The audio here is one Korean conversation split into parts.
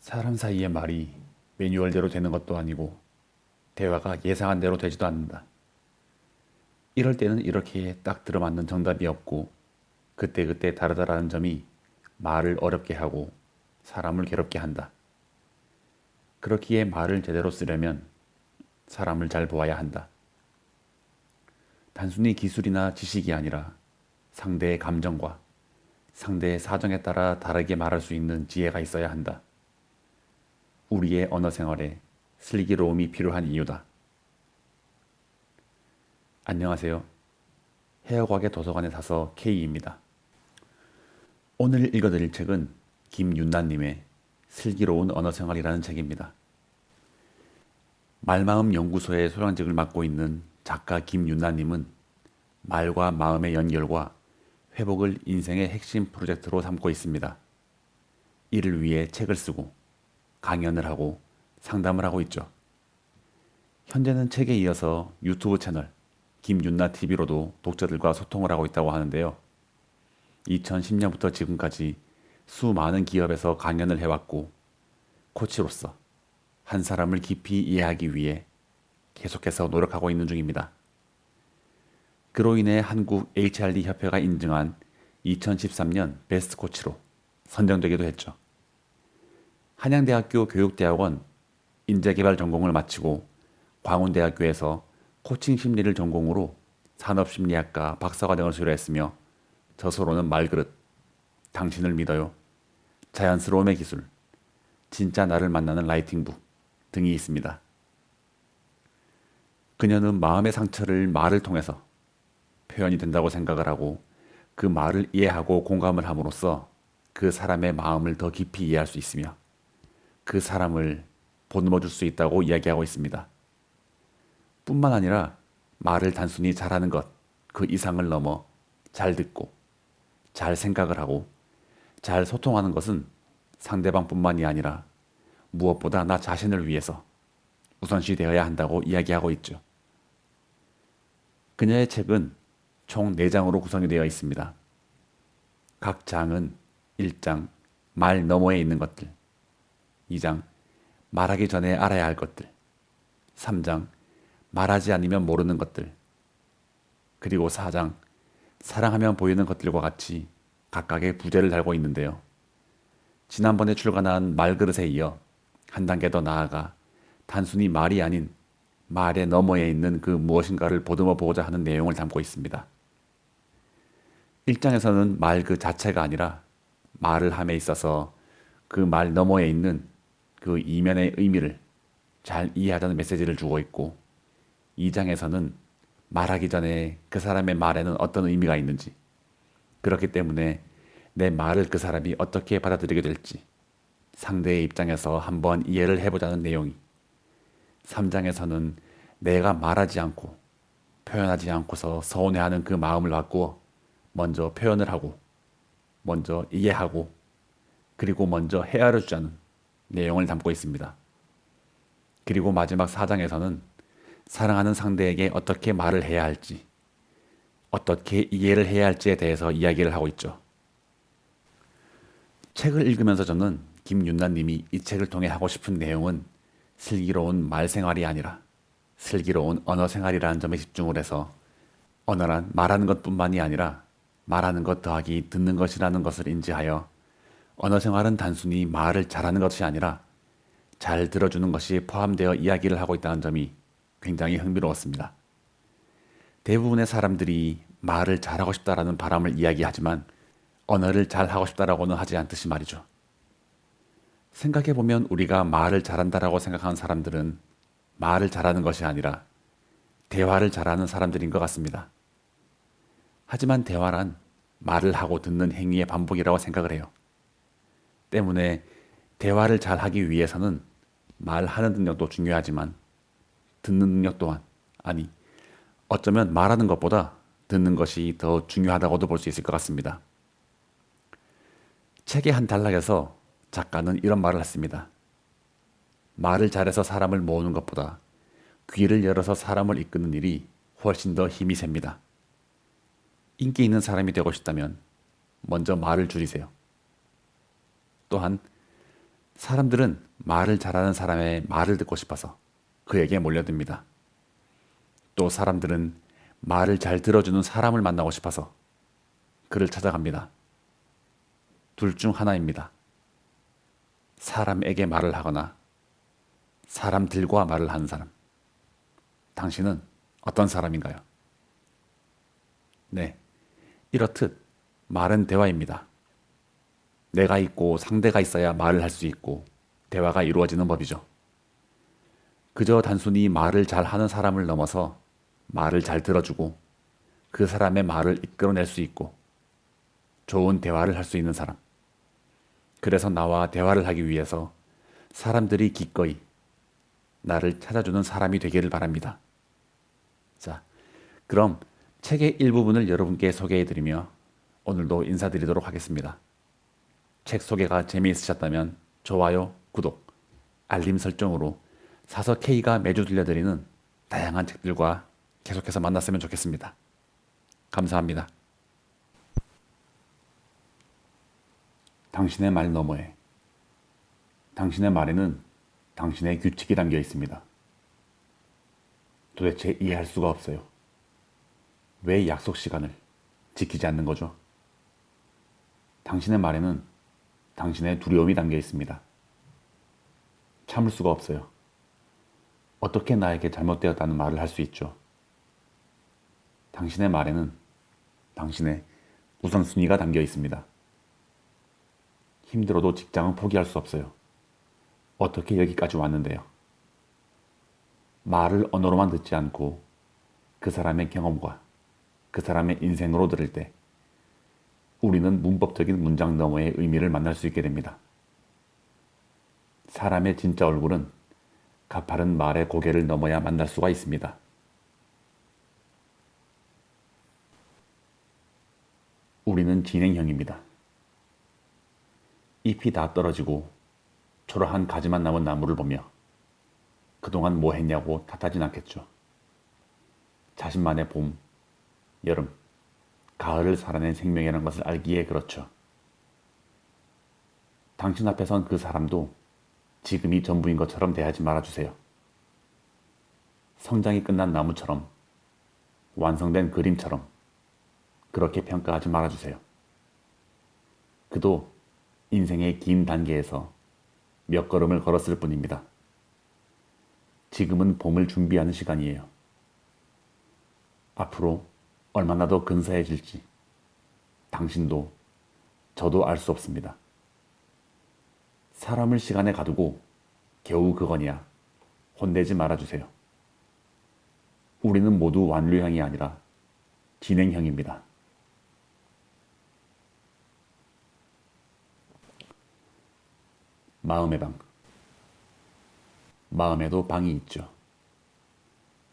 사람 사이의 말이 매뉴얼대로 되는 것도 아니고 대화가 예상한 대로 되지도 않는다. 이럴 때는 이렇게 딱 들어맞는 정답이 없고 그때그때 다르다라는 점이 말을 어렵게 하고 사람을 괴롭게 한다. 그렇기에 말을 제대로 쓰려면 사람을 잘 보아야 한다. 단순히 기술이나 지식이 아니라 상대의 감정과 상대의 사정에 따라 다르게 말할 수 있는 지혜가 있어야 한다. 우리의 언어 생활에 슬기로움이 필요한 이유다. 안녕하세요. 해외과학의 도서관에 사서 K입니다. 오늘 읽어드릴 책은 김윤나님의 슬기로운 언어생활이라는 책입니다. 말마음 연구소의 소장직을 맡고 있는 작가 김윤나님은 말과 마음의 연결과 회복을 인생의 핵심 프로젝트로 삼고 있습니다. 이를 위해 책을 쓰고 강연을 하고 상담을 하고 있죠. 현재는 책에 이어서 유튜브 채널 김윤나 TV로도 독자들과 소통을 하고 있다고 하는데요. 2010년부터 지금까지 수많은 기업에서 강연을 해왔고 코치로서 한 사람을 깊이 이해하기 위해 계속해서 노력하고 있는 중입니다. 그로 인해 한국 HRD 협회가 인증한 2013년 베스트 코치로 선정되기도 했죠. 한양대학교 교육대학원 인재개발 전공을 마치고 광운대학교에서 코칭 심리를 전공으로 산업심리학과 박사과정을 수료했으며 저서로는 말그릇, 당신을 믿어요, 자연스러움의 기술, 진짜 나를 만나는 라이팅북 등이 있습니다. 그녀는 마음의 상처를 말을 통해서 표현이 된다고 생각을 하고 그 말을 이해하고 공감을 함으로써 그 사람의 마음을 더 깊이 이해할 수 있으며 그 사람을 보듬어 줄 수 있다고 이야기하고 있습니다. 뿐만 아니라 말을 단순히 잘하는 것, 그 이상을 넘어 잘 듣고 잘 생각을 하고 잘 소통하는 것은 상대방뿐만이 아니라 무엇보다 나 자신을 위해서 우선시 되어야 한다고 이야기하고 있죠. 그녀의 책은 총 4장으로 구성이 되어 있습니다. 각 장은 1장 말 너머에 있는 것들, 2장 말하기 전에 알아야 할 것들, 3장 말하지 않으면 모르는 것들, 그리고 4장 사랑하면 보이는 것들과 같이 각각의 부제를 달고 있는데요. 지난번에 출간한 말그릇에 이어 한 단계 더 나아가 단순히 말이 아닌 말의 너머에 있는 그 무엇인가를 보듬어 보고자 하는 내용을 담고 있습니다. 1장에서는 말 그 자체가 아니라 말을 함에 있어서 그 말 너머에 있는 그 이면의 의미를 잘 이해하자는 메시지를 주고 있고 2장에서는 말하기 전에 그 사람의 말에는 어떤 의미가 있는지, 그렇기 때문에 내 말을 그 사람이 어떻게 받아들이게 될지 상대의 입장에서 한번 이해를 해보자는 내용이, 3장에서는 내가 말하지 않고 표현하지 않고서 서운해하는 그 마음을 바꾸어 먼저 표현을 하고 먼저 이해하고 그리고 먼저 헤아려 주자는 내용을 담고 있습니다. 그리고 마지막 4장에서는 사랑하는 상대에게 어떻게 말을 해야 할지, 어떻게 이해를 해야 할지에 대해서 이야기를 하고 있죠. 책을 읽으면서 저는 김윤나님이 이 책을 통해 하고 싶은 내용은 슬기로운 말생활이 아니라 슬기로운 언어생활이라는 점에 집중을 해서 언어란 말하는 것뿐만이 아니라 말하는 것 더하기 듣는 것이라는 것을 인지하여 언어생활은 단순히 말을 잘하는 것이 아니라 잘 들어주는 것이 포함되어 이야기를 하고 있다는 점이 굉장히 흥미로웠습니다. 대부분의 사람들이 말을 잘하고 싶다라는 바람을 이야기하지만 언어를 잘하고 싶다라고는 하지 않듯이 말이죠. 생각해보면 우리가 말을 잘한다라고 생각하는 사람들은 말을 잘하는 것이 아니라 대화를 잘하는 사람들인 것 같습니다. 하지만 대화란 말을 하고 듣는 행위의 반복이라고 생각을 해요. 때문에 대화를 잘하기 위해서는 말하는 능력도 중요하지만 듣는 능력 또한, 아니 어쩌면 말하는 것보다 듣는 것이 더 중요하다고도 볼 수 있을 것 같습니다. 책의 한 단락에서 작가는 이런 말을 했습니다. 말을 잘해서 사람을 모으는 것보다 귀를 열어서 사람을 이끄는 일이 훨씬 더 힘이 셉니다. 인기 있는 사람이 되고 싶다면 먼저 말을 줄이세요. 또한 사람들은 말을 잘하는 사람의 말을 듣고 싶어서 그에게 몰려듭니다. 또 사람들은 말을 잘 들어주는 사람을 만나고 싶어서 그를 찾아갑니다. 둘 중 하나입니다. 사람에게 말을 하거나 사람들과 말을 하는 사람. 당신은 어떤 사람인가요? 네, 이렇듯 말은 대화입니다. 내가 있고 상대가 있어야 말을 할 수 있고 대화가 이루어지는 법이죠. 그저 단순히 말을 잘 하는 사람을 넘어서 말을 잘 들어주고 그 사람의 말을 이끌어낼 수 있고 좋은 대화를 할 수 있는 사람. 그래서 나와 대화를 하기 위해서 사람들이 기꺼이 나를 찾아주는 사람이 되기를 바랍니다. 자, 그럼 책의 일부분을 여러분께 소개해드리며 오늘도 인사드리도록 하겠습니다. 책 소개가 재미있으셨다면 좋아요, 구독, 알림 설정으로 사서 K가 매주 들려드리는 다양한 책들과 계속해서 만났으면 좋겠습니다. 감사합니다. 당신의 말 너머에, 당신의 말에는 당신의 규칙이 담겨 있습니다. 도대체 이해할 수가 없어요. 왜 약속 시간을 지키지 않는 거죠? 당신의 말에는 당신의 두려움이 담겨 있습니다. 참을 수가 없어요. 어떻게 나에게 잘못되었다는 말을 할 수 있죠? 당신의 말에는 당신의 우선순위가 담겨 있습니다. 힘들어도 직장은 포기할 수 없어요. 어떻게 여기까지 왔는데요? 말을 언어로만 듣지 않고 그 사람의 경험과 그 사람의 인생으로 들을 때 우리는 문법적인 문장 너머의 의미를 만날 수 있게 됩니다. 사람의 진짜 얼굴은 가파른 말의 고개를 넘어야 만날 수가 있습니다. 우리는 진행형입니다. 잎이 다 떨어지고 초라한 가지만 남은 나무를 보며 그동안 뭐 했냐고 탓하진 않겠죠. 자신만의 봄, 여름, 가을을 살아낸 생명이라는 것을 알기에 그렇죠. 당신 앞에 선 그 사람도 지금이 전부인 것처럼 대하지 말아주세요. 성장이 끝난 나무처럼, 완성된 그림처럼 그렇게 평가하지 말아주세요. 그도 인생의 긴 단계에서 몇 걸음을 걸었을 뿐입니다. 지금은 봄을 준비하는 시간이에요. 앞으로 얼마나 더 근사해질지 당신도 저도 알 수 없습니다. 사람을 시간에 가두고 겨우 그거냐 혼내지 말아주세요. 우리는 모두 완료형이 아니라 진행형입니다. 마음의 방. 마음에도 방이 있죠.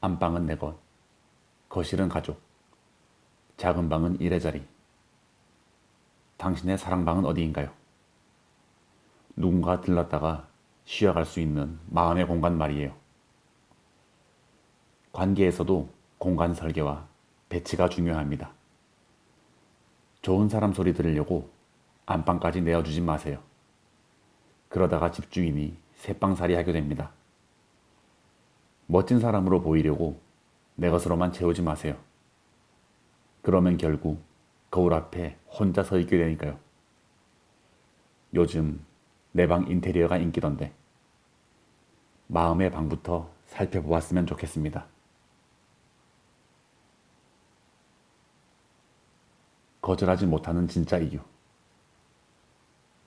안방은 내 것, 거실은 가족, 작은 방은 일의 자리. 당신의 사랑방은 어디인가요? 누군가 들렀다가 쉬어갈 수 있는 마음의 공간 말이에요. 관계에서도 공간 설계와 배치가 중요합니다. 좋은 사람 소리 들으려고 안방까지 내어주지 마세요. 그러다가 집주인이 새방살이 하게 됩니다. 멋진 사람으로 보이려고 내 것으로만 채우지 마세요. 그러면 결국 거울 앞에 혼자 서 있게 되니까요. 요즘 내 방 인테리어가 인기던데 마음의 방부터 살펴보았으면 좋겠습니다. 거절하지 못하는 진짜 이유.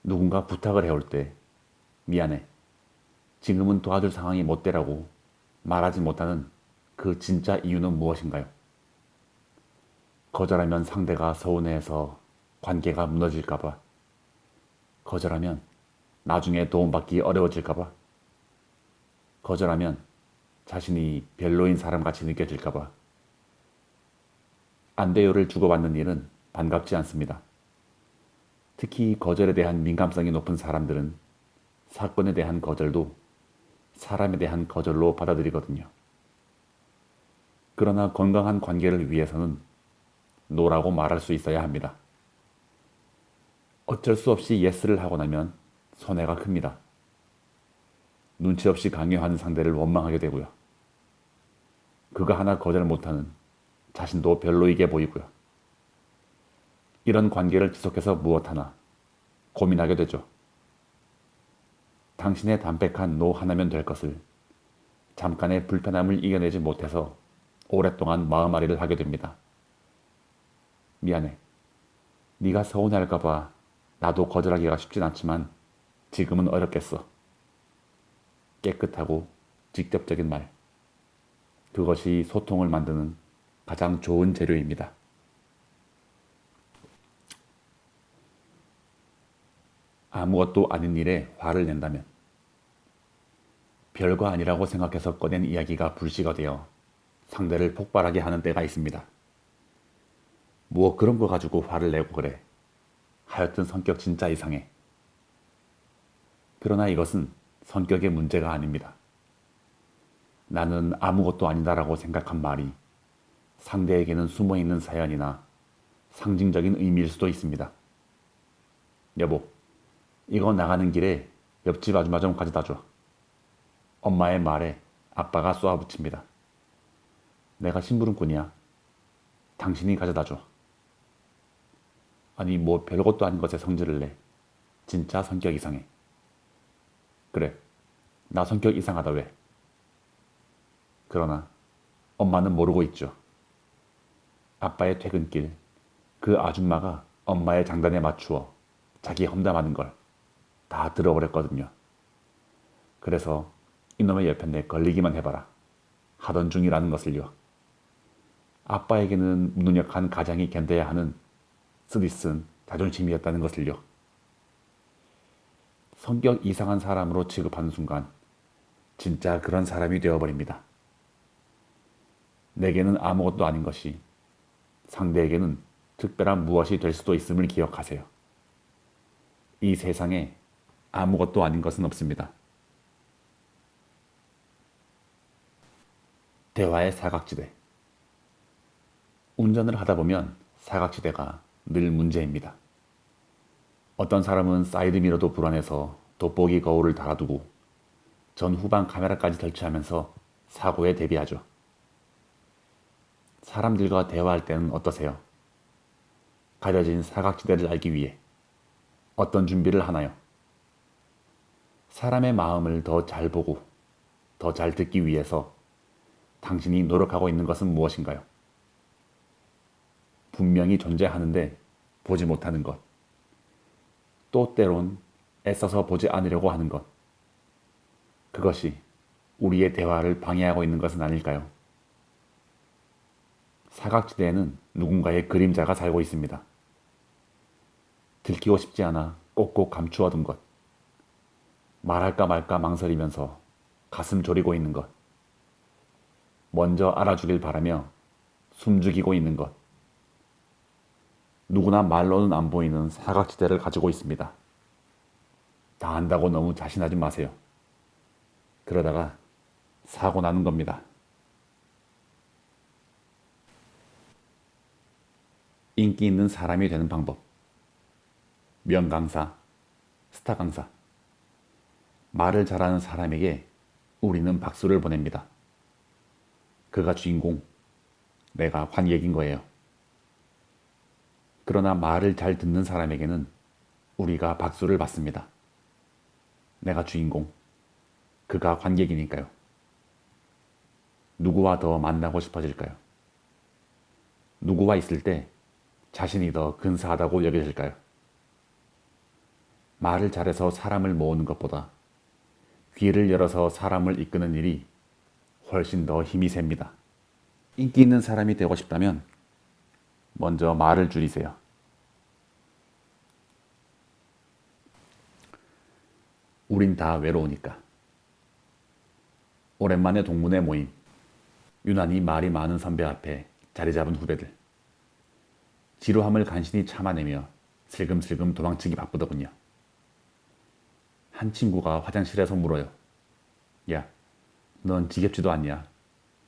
누군가 부탁을 해올 때 미안해, 지금은 도와줄 상황이 못 되라고 말하지 못하는 그 진짜 이유는 무엇인가요? 거절하면 상대가 서운해해서 관계가 무너질까봐, 거절하면 나중에 도움받기 어려워질까봐, 거절하면 자신이 별로인 사람같이 느껴질까봐. 안 돼요를 주고받는 일은 반갑지 않습니다. 특히 거절에 대한 민감성이 높은 사람들은 사건에 대한 거절도 사람에 대한 거절로 받아들이거든요. 그러나 건강한 관계를 위해서는 노라고 말할 수 있어야 합니다. 어쩔 수 없이 예스를 하고 나면 손해가 큽니다. 눈치 없이 강요하는 상대를 원망하게 되고요. 그거 하나 거절 못하는 자신도 별로이게 보이고요. 이런 관계를 지속해서 무엇 하나 고민하게 되죠. 당신의 담백한 노 하나면 될 것을 잠깐의 불편함을 이겨내지 못해서 오랫동안 마음앓이를 하게 됩니다. 미안해. 네가 서운해할까봐 나도 거절하기가 쉽진 않지만 지금은 어렵겠어. 깨끗하고 직접적인 말. 그것이 소통을 만드는 가장 좋은 재료입니다. 아무것도 아닌 일에 화를 낸다면 별거 아니라고 생각해서 꺼낸 이야기가 불씨가 되어 상대를 폭발하게 하는 때가 있습니다. 뭐 그런 거 가지고 화를 내고 그래. 하여튼 성격 진짜 이상해. 그러나 이것은 성격의 문제가 아닙니다. 나는 아무것도 아니다라고 생각한 말이 상대에게는 숨어있는 사연이나 상징적인 의미일 수도 있습니다. 여보, 이거 나가는 길에 옆집 아줌마 좀 가져다 줘. 엄마의 말에 아빠가 쏘아붙입니다. 내가 심부름꾼이야. 당신이 가져다 줘. 아니 뭐 별것도 아닌 것에 성질을 내. 진짜 성격 이상해. 그래, 나 성격 이상하다 왜? 그러나 엄마는 모르고 있죠. 아빠의 퇴근길 그 아줌마가 엄마의 장단에 맞추어 자기 험담하는 걸 다 들어버렸거든요. 그래서 이놈의 옆편에 걸리기만 해봐라 하던 중이라는 것을요. 아빠에게는 무능력한 가장이 견뎌야 하는 쓰디쓴 자존심이었다는 것을요. 성격 이상한 사람으로 취급하는 순간 진짜 그런 사람이 되어버립니다. 내게는 아무것도 아닌 것이 상대에게는 특별한 무엇이 될 수도 있음을 기억하세요. 이 세상에 아무것도 아닌 것은 없습니다. 대화의 사각지대. 운전을 하다 보면 사각지대가 늘 문제입니다. 어떤 사람은 사이드미러도 불안해서 돋보기 거울을 달아두고 전후방 카메라까지 설치하면서 사고에 대비하죠. 사람들과 대화할 때는 어떠세요? 가려진 사각지대를 알기 위해 어떤 준비를 하나요? 사람의 마음을 더 잘 보고 더 잘 듣기 위해서 당신이 노력하고 있는 것은 무엇인가요? 분명히 존재하는데 보지 못하는 것. 또 때론 애써서 보지 않으려고 하는 것. 그것이 우리의 대화를 방해하고 있는 것은 아닐까요? 사각지대에는 누군가의 그림자가 살고 있습니다. 들키고 싶지 않아 꼭꼭 감추어둔 것. 말할까 말까 망설이면서 가슴 졸이고 있는 것. 먼저 알아주길 바라며 숨죽이고 있는 것. 누구나 말로는 안 보이는 사각지대를 가지고 있습니다. 다 안다고 너무 자신하지 마세요. 그러다가 사고 나는 겁니다. 인기 있는 사람이 되는 방법. 명강사, 스타 강사. 말을 잘하는 사람에게 우리는 박수를 보냅니다. 그가 주인공, 내가 관객인 거예요. 그러나 말을 잘 듣는 사람에게는 우리가 박수를 받습니다. 내가 주인공, 그가 관객이니까요. 누구와 더 만나고 싶어질까요? 누구와 있을 때 자신이 더 근사하다고 여겨질까요? 말을 잘해서 사람을 모으는 것보다 귀를 열어서 사람을 이끄는 일이 훨씬 더 힘이 셉니다. 인기 있는 사람이 되고 싶다면 먼저 말을 줄이세요. 우린 다 외로우니까. 오랜만에 동문회 모임. 유난히 말이 많은 선배 앞에 자리 잡은 후배들. 지루함을 간신히 참아내며 슬금슬금 도망치기 바쁘더군요. 한 친구가 화장실에서 물어요. 야, 넌 지겹지도 않냐?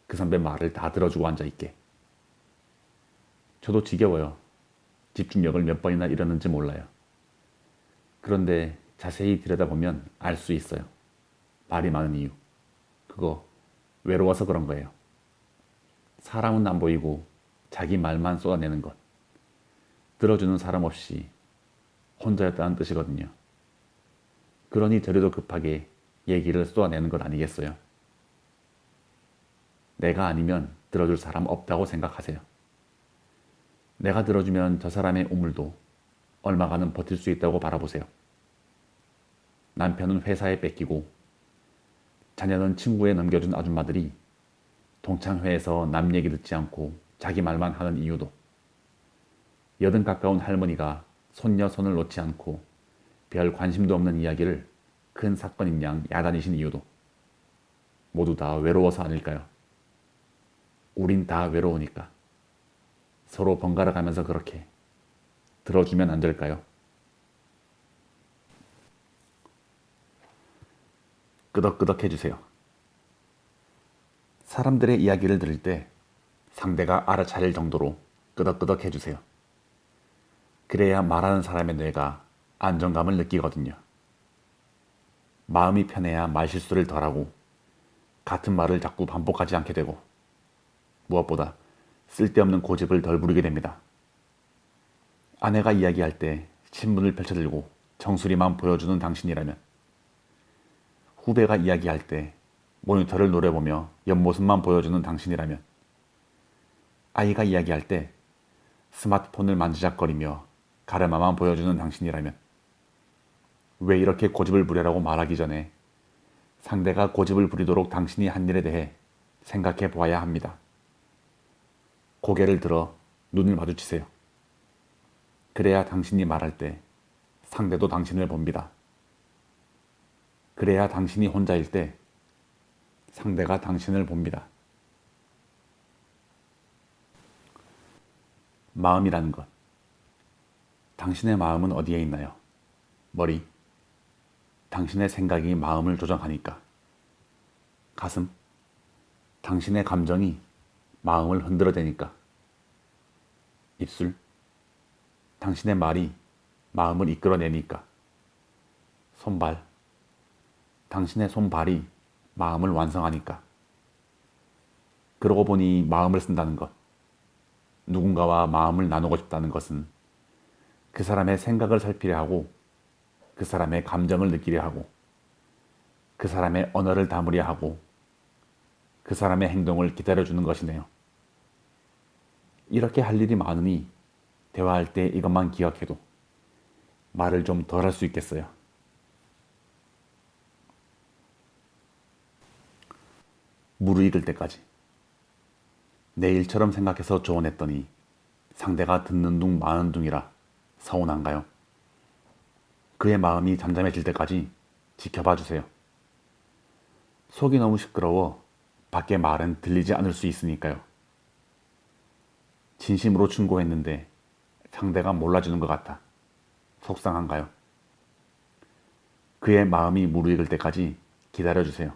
그 선배 말을 다 들어주고 앉아있게. 저도 지겨워요. 집중력을 몇 번이나 잃었는지 몰라요. 그런데 자세히 들여다보면 알 수 있어요. 말이 많은 이유. 그거 외로워서 그런 거예요. 사람은 안 보이고 자기 말만 쏟아내는 것. 들어주는 사람 없이 혼자였다는 뜻이거든요. 그러니 저리도 급하게 얘기를 쏟아내는 것 아니겠어요? 내가 아니면 들어줄 사람 없다고 생각하세요. 내가 들어주면 저 사람의 우물도 얼마간은 버틸 수 있다고 바라보세요. 남편은 회사에 뺏기고 자녀는 친구에 넘겨준 아줌마들이 동창회에서 남 얘기 듣지 않고 자기 말만 하는 이유도, 여든 가까운 할머니가 손녀 손을 놓지 않고 별 관심도 없는 이야기를 큰 사건인 양 야단이신 이유도 모두 다 외로워서 아닐까요? 우린 다 외로우니까 서로 번갈아 가면서 그렇게 들어주면 안 될까요? 끄덕끄덕 해주세요. 사람들의 이야기를 들을 때 상대가 알아차릴 정도로 끄덕끄덕 해주세요. 그래야 말하는 사람의 뇌가 안정감을 느끼거든요. 마음이 편해야 말실수를 덜하고 같은 말을 자꾸 반복하지 않게 되고 무엇보다 쓸데없는 고집을 덜 부리게 됩니다. 아내가 이야기할 때 신문을 펼쳐들고 정수리만 보여주는 당신이라면, 후배가 이야기할 때 모니터를 노려보며 옆모습만 보여주는 당신이라면, 아이가 이야기할 때 스마트폰을 만지작거리며 가르마만 보여주는 당신이라면, 왜 이렇게 고집을 부려라고 말하기 전에 상대가 고집을 부리도록 당신이 한 일에 대해 생각해 보아야 합니다. 고개를 들어 눈을 마주치세요. 그래야 당신이 말할 때 상대도 당신을 봅니다. 그래야 당신이 혼자일 때 상대가 당신을 봅니다. 마음이라는 것. 당신의 마음은 어디에 있나요? 머리. 당신의 생각이 마음을 조정하니까. 가슴. 당신의 감정이 마음을 흔들어대니까. 입술. 당신의 말이 마음을 이끌어내니까. 손발. 당신의 손발이 마음을 완성하니까. 그러고 보니 마음을 쓴다는 것, 누군가와 마음을 나누고 싶다는 것은 그 사람의 생각을 살피려 하고, 그 사람의 감정을 느끼려 하고, 그 사람의 언어를 담으려 하고, 그 사람의 행동을 기다려주는 것이네요. 이렇게 할 일이 많으니 대화할 때 이것만 기억해도 말을 좀 덜 할 수 있겠어요. 무르익을 때까지. 내일처럼 생각해서 조언했더니 상대가 듣는 둥 마는 둥이라 서운한가요? 그의 마음이 잠잠해질 때까지 지켜봐 주세요. 속이 너무 시끄러워 밖의 말은 들리지 않을 수 있으니까요. 진심으로 충고했는데 상대가 몰라주는 것 같아 속상한가요? 그의 마음이 무르익을 때까지 기다려주세요.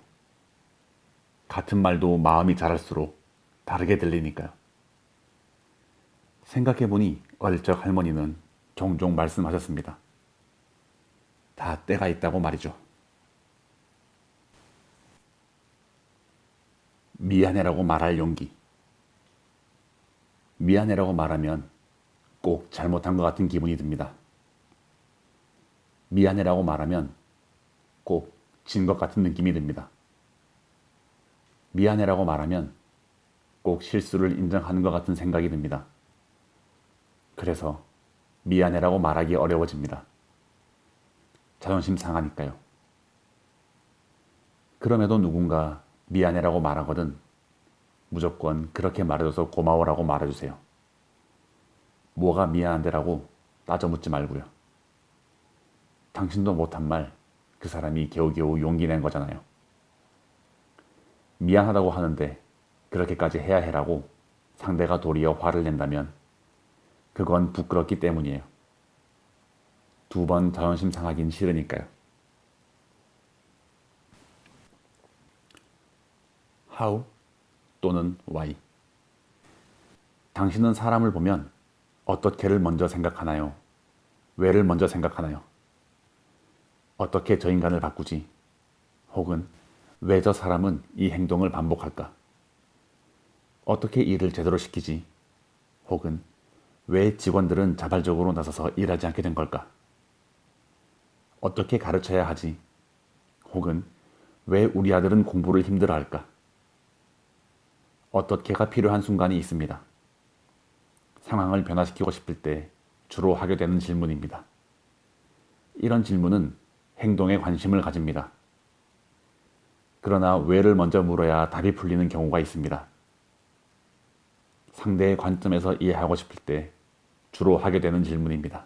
같은 말도 마음이 자랄수록 다르게 들리니까요. 생각해보니 어릴 적 할머니는 종종 말씀하셨습니다. 다 때가 있다고 말이죠. 미안해라고 말할 용기. 미안해라고 말하면 꼭 잘못한 것 같은 기분이 듭니다. 미안해라고 말하면 꼭 진 것 같은 느낌이 듭니다. 미안해라고 말하면 꼭 실수를 인정하는 것 같은 생각이 듭니다. 그래서 미안해라고 말하기 어려워집니다. 자존심 상하니까요. 그럼에도 누군가 미안해라고 말하거든 무조건 그렇게 말해줘서 고마워라고 말해주세요. 뭐가 미안한데라고 따져 묻지 말고요. 당신도 못한 말 그 사람이 겨우겨우 용기 낸 거잖아요. 미안하다고 하는데 그렇게까지 해야 해라고 상대가 도리어 화를 낸다면 그건 부끄럽기 때문이에요. 두 번 자존심 상하긴 싫으니까요. How 또는 why. 당신은 사람을 보면 어떻게를 먼저 생각하나요? 왜를 먼저 생각하나요? 어떻게 저 인간을 바꾸지? 혹은 왜 저 사람은 이 행동을 반복할까? 어떻게 일을 제대로 시키지? 혹은 왜 직원들은 자발적으로 나서서 일하지 않게 된 걸까? 어떻게 가르쳐야 하지? 혹은 왜 우리 아들은 공부를 힘들어할까? 어떻게가 필요한 순간이 있습니다. 상황을 변화시키고 싶을 때 주로 하게 되는 질문입니다. 이런 질문은 행동에 관심을 가집니다. 그러나 왜를 먼저 물어야 답이 풀리는 경우가 있습니다. 상대의 관점에서 이해하고 싶을 때 주로 하게 되는 질문입니다.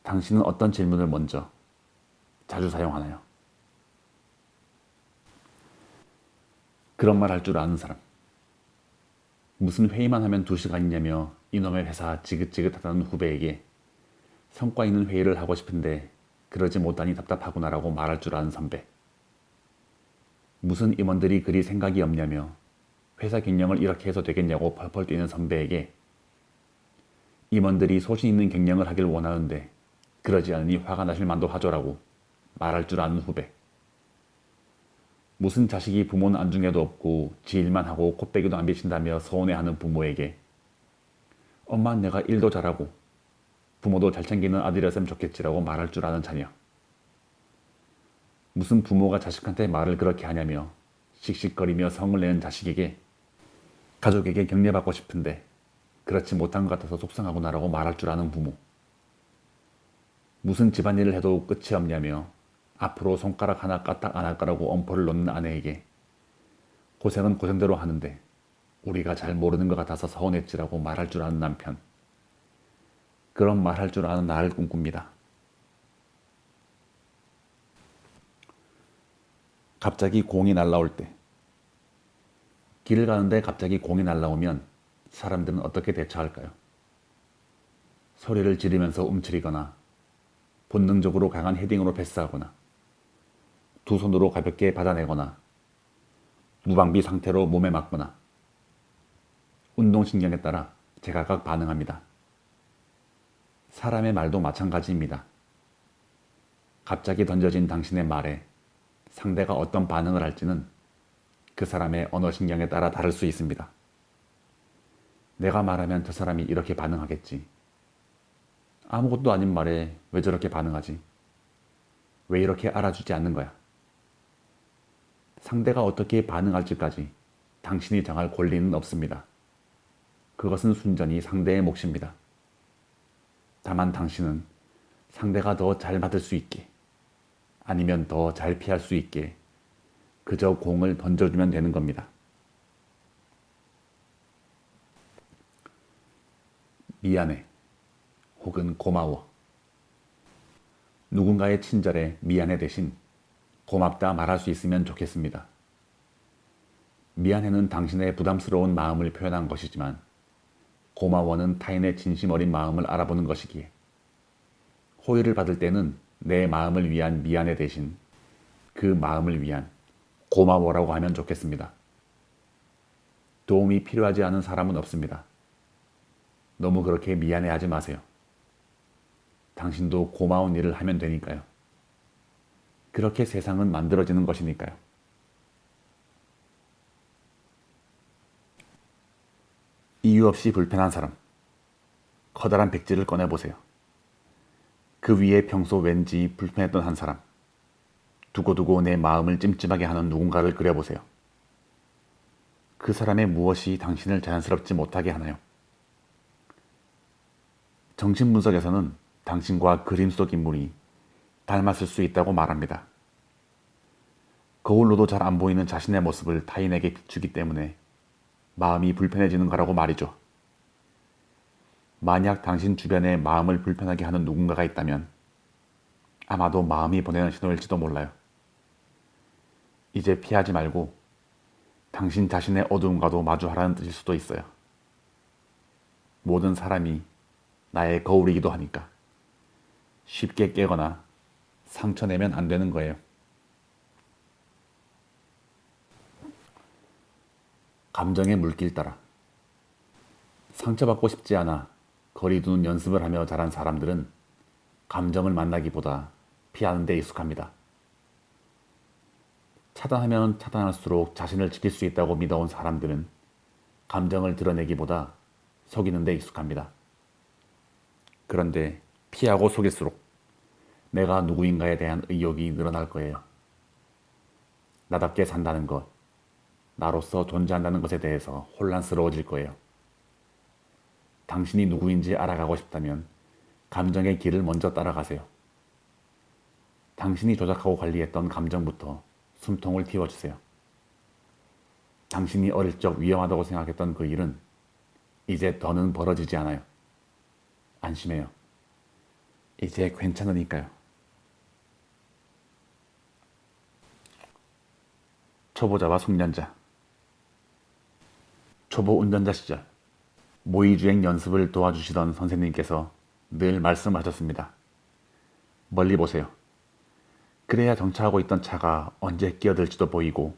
당신은 어떤 질문을 먼저 자주 사용하나요? 그런 말 할 줄 아는 사람. 무슨 회의만 하면 2시간이냐며 이놈의 회사 지긋지긋하다는 후배에게 성과 있는 회의를 하고 싶은데 그러지 못하니 답답하구나라고 말할 줄 아는 선배. 무슨 임원들이 그리 생각이 없냐며 회사 경영을 이렇게 해서 되겠냐고 펄펄 뛰는 선배에게 임원들이 소신 있는 경영을 하길 원하는데 그러지 않으니 화가 나실 만도 하죠라고 말할 줄 아는 후배. 무슨 자식이 부모는 안중에도 없고 지 일만 하고 콧배기도 안 비친다며 서운해하는 부모에게 엄마 내가 일도 잘하고 부모도 잘 챙기는 아들이었으면 좋겠지라고 말할 줄 아는 자녀. 무슨 부모가 자식한테 말을 그렇게 하냐며 씩씩거리며 성을 내는 자식에게 가족에게 격려받고 싶은데 그렇지 못한 것 같아서 속상하구나라고 말할 줄 아는 부모. 무슨 집안일을 해도 끝이 없냐며 앞으로 손가락 하나 까딱 안 할 거라고 엄포를 놓는 아내에게 고생은 고생대로 하는데 우리가 잘 모르는 것 같아서 서운했지라고 말할 줄 아는 남편. 그런 말할 줄 아는 나를 꿈꿉니다. 갑자기 공이 날라올 때. 길을 가는데 갑자기 공이 날라오면 사람들은 어떻게 대처할까요? 소리를 지르면서 움츠리거나 본능적으로 강한 헤딩으로 패스하거나 두 손으로 가볍게 받아내거나 무방비 상태로 몸에 맞거나 운동신경에 따라 제각각 반응합니다. 사람의 말도 마찬가지입니다. 갑자기 던져진 당신의 말에 상대가 어떤 반응을 할지는 그 사람의 언어신경에 따라 다를 수 있습니다. 내가 말하면 저 사람이 이렇게 반응하겠지. 아무것도 아닌 말에 왜 저렇게 반응하지? 왜 이렇게 알아주지 않는 거야? 상대가 어떻게 반응할지까지 당신이 정할 권리는 없습니다. 그것은 순전히 상대의 몫입니다. 다만 당신은 상대가 더 잘 받을 수 있게 아니면 더 잘 피할 수 있게 그저 공을 던져주면 되는 겁니다. 미안해 혹은 고마워. 누군가의 친절에 미안해 대신 고맙다 말할 수 있으면 좋겠습니다. 미안해는 당신의 부담스러운 마음을 표현한 것이지만 고마워는 타인의 진심 어린 마음을 알아보는 것이기에 호의를 받을 때는 내 마음을 위한 미안해 대신 그 마음을 위한 고마워라고 하면 좋겠습니다. 도움이 필요하지 않은 사람은 없습니다. 너무 그렇게 미안해하지 마세요. 당신도 고마운 일을 하면 되니까요. 그렇게 세상은 만들어지는 것이니까요. 이유 없이 불편한 사람. 커다란 백지를 꺼내보세요. 그 위에 평소 왠지 불편했던 한 사람. 두고두고 내 마음을 찜찜하게 하는 누군가를 그려보세요. 그 사람의 무엇이 당신을 자연스럽지 못하게 하나요? 정신분석에서는 당신과 그림 속 인물이 닮았을 수 있다고 말합니다. 거울로도 잘 안 보이는 자신의 모습을 타인에게 비추기 때문에 마음이 불편해지는 거라고 말이죠. 만약 당신 주변에 마음을 불편하게 하는 누군가가 있다면 아마도 마음이 보내는 신호일지도 몰라요. 이제 피하지 말고 당신 자신의 어두움과도 마주하라는 뜻일 수도 있어요. 모든 사람이 나의 거울이기도 하니까 쉽게 깨거나 상처내면 안 되는 거예요. 감정의 물길 따라. 상처받고 싶지 않아 거리 두는 연습을 하며 자란 사람들은 감정을 만나기보다 피하는 데 익숙합니다. 차단하면 차단할수록 자신을 지킬 수 있다고 믿어온 사람들은 감정을 드러내기보다 속이는 데 익숙합니다. 그런데 피하고 속일수록 내가 누구인가에 대한 의욕이 늘어날 거예요. 나답게 산다는 것, 나로서 존재한다는 것에 대해서 혼란스러워질 거예요. 당신이 누구인지 알아가고 싶다면 감정의 길을 먼저 따라가세요. 당신이 조작하고 관리했던 감정부터 숨통을 틔워주세요. 당신이 어릴 적 위험하다고 생각했던 그 일은 이제 더는 벌어지지 않아요. 안심해요. 이제 괜찮으니까요. 초보자와 숙련자. 초보 운전자 시절 모의주행 연습을 도와주시던 선생님께서 늘 말씀하셨습니다. 멀리 보세요. 그래야 정차하고 있던 차가 언제 끼어들지도 보이고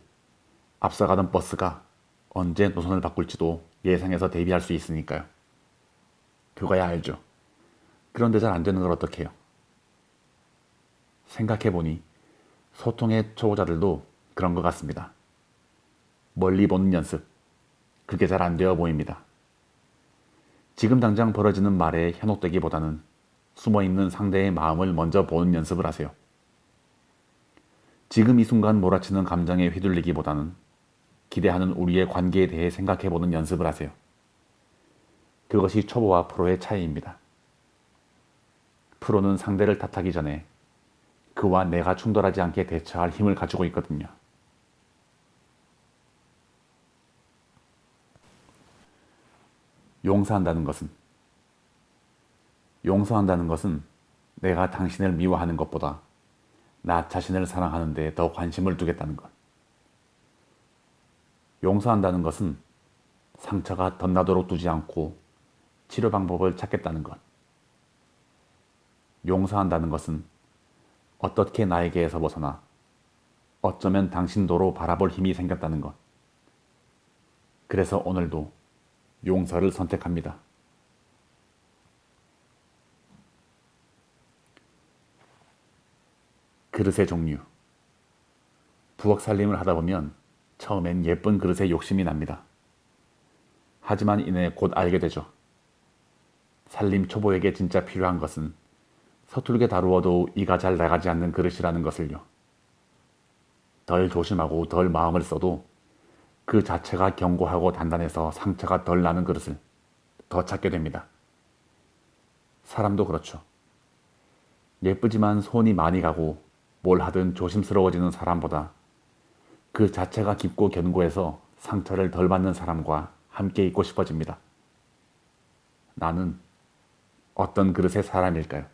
앞서가던 버스가 언제 노선을 바꿀지도 예상해서 대비할 수 있으니까요. 그거야 알죠. 그런데 잘 안 되는 걸 어떡해요. 생각해보니 소통의 초보자들도 그런 것 같습니다. 멀리 보는 연습, 그게 잘 안 되어 보입니다. 지금 당장 벌어지는 말에 현혹되기보다는 숨어있는 상대의 마음을 먼저 보는 연습을 하세요. 지금 이 순간 몰아치는 감정에 휘둘리기보다는 기대하는 우리의 관계에 대해 생각해보는 연습을 하세요. 그것이 초보와 프로의 차이입니다. 프로는 상대를 탓하기 전에 그와 내가 충돌하지 않게 대처할 힘을 가지고 있거든요. 용서한다는 것은 내가 당신을 미워하는 것보다 나 자신을 사랑하는 데 더 관심을 두겠다는 것. 용서한다는 것은 상처가 덧나도록 두지 않고 치료 방법을 찾겠다는 것. 용서한다는 것은 어떻게 나에게서 벗어나 어쩌면 당신도로 바라볼 힘이 생겼다는 것. 그래서 오늘도 용서를 선택합니다. 그릇의 종류. 부엌 살림을 하다 보면 처음엔 예쁜 그릇에 욕심이 납니다. 하지만 이내 곧 알게 되죠. 살림 초보에게 진짜 필요한 것은 서툴게 다루어도 이가 잘 나가지 않는 그릇이라는 것을요. 덜 조심하고 덜 마음을 써도 그 자체가 견고하고 단단해서 상처가 덜 나는 그릇을 더 찾게 됩니다. 사람도 그렇죠. 예쁘지만 손이 많이 가고 뭘 하든 조심스러워지는 사람보다 그 자체가 깊고 견고해서 상처를 덜 받는 사람과 함께 있고 싶어집니다. 나는 어떤 그릇의 사람일까요?